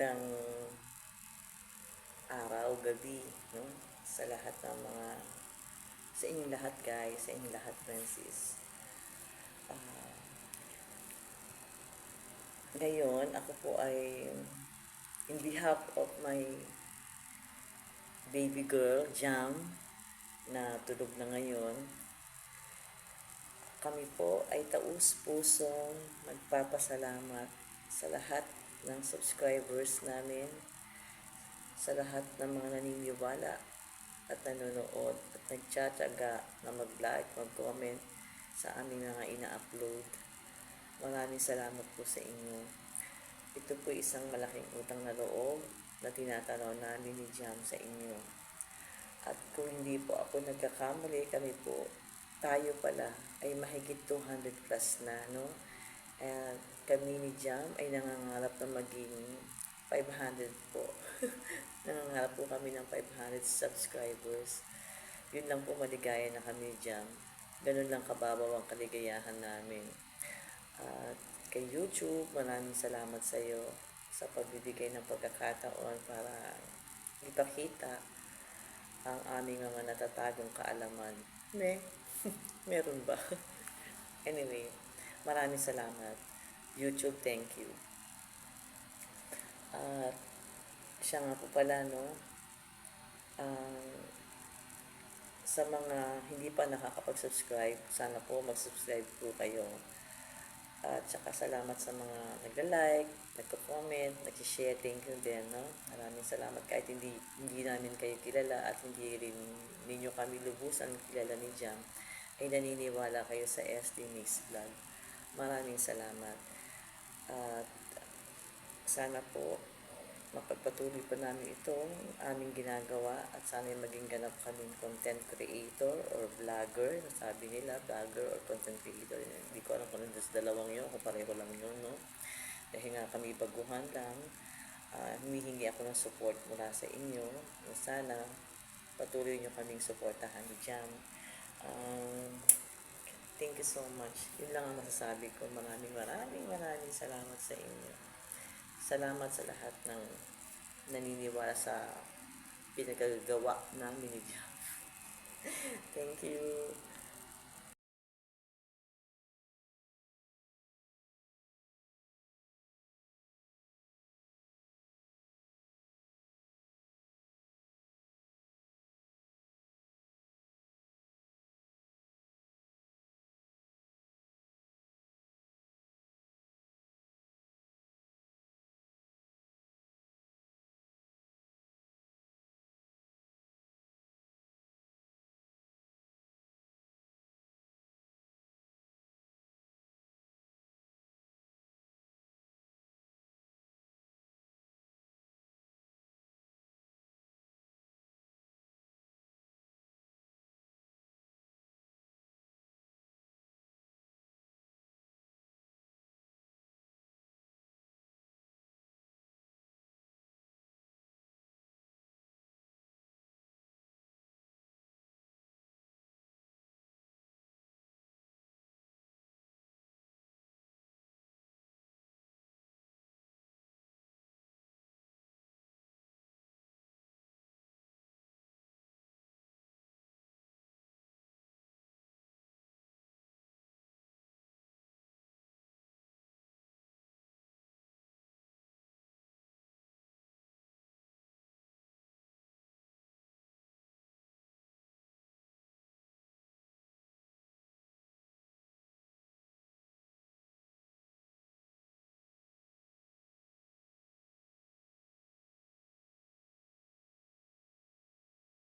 magandang araw, gabi, no? Sa lahat ng mga, sa inyong lahat guys, sa inyong lahat Francis. Ah, Ngayon, ako po ay, in behalf of my baby girl, Jam, na tulog na ngayon, kami po ay taus-pusong magpapasalamat sa lahat ng subscribers namin, sa lahat ng mga naniniwala at nanonood at nagtsatsaga na mag-like, mag-comment sa aming mga ina-upload. Maraming salamat po sa inyo. Ito po isang malaking utang na loob na tinatanaw namin ni Jam sa inyo. At kung hindi po ako nagkakamali, kami po, tayo pala ay mahigit 200 plus na, no? At kami ni Jam ay nangangarap na maging 500 po. Nangangarap po kami ng 500 subscribers. Yun lang po, maligaya na kami Jam. Ganun lang kababaw ang kaligayahan namin. At kay YouTube, maraming salamat sa iyo sa pagbibigay ng pagkakataon para ipakita ang aming mga natatagong kaalaman. Meron ba? Anyway, maraming salamat. YouTube, thank you. At siya nga po pala, no? Sa mga hindi pa nakakapag-subscribe, sana po mag-subscribe po kayo. At saka salamat sa mga nagla-like, nagko-comment, nag-share, thank you din, no? Maraming salamat kahit hindi namin kayo kilala at hindi rin ninyo kami lubusan kilala ni Jam, ay naniniwala kayo sa SD Mix Vlog. Maraming salamat. At sana po mapagpatuloy pa namin itong aming ginagawa at sana maging ganap kaming content creator or vlogger. Sabi nila, vlogger or content creator. Hindi ko alam kung ano sa dalawang yun, kung pareho lang yun, no? Dahil nga kami baguhan lang, humihingi ako ng support mula sa inyo. Sana patuloy nyo kaming supportahan ni Jam. Thank you so much. Yun lang ang masasabi ko. Maraming salamat sa inyo. Salamat sa lahat ng naniniwala sa pinagagawa namin ni Jam. Thank you.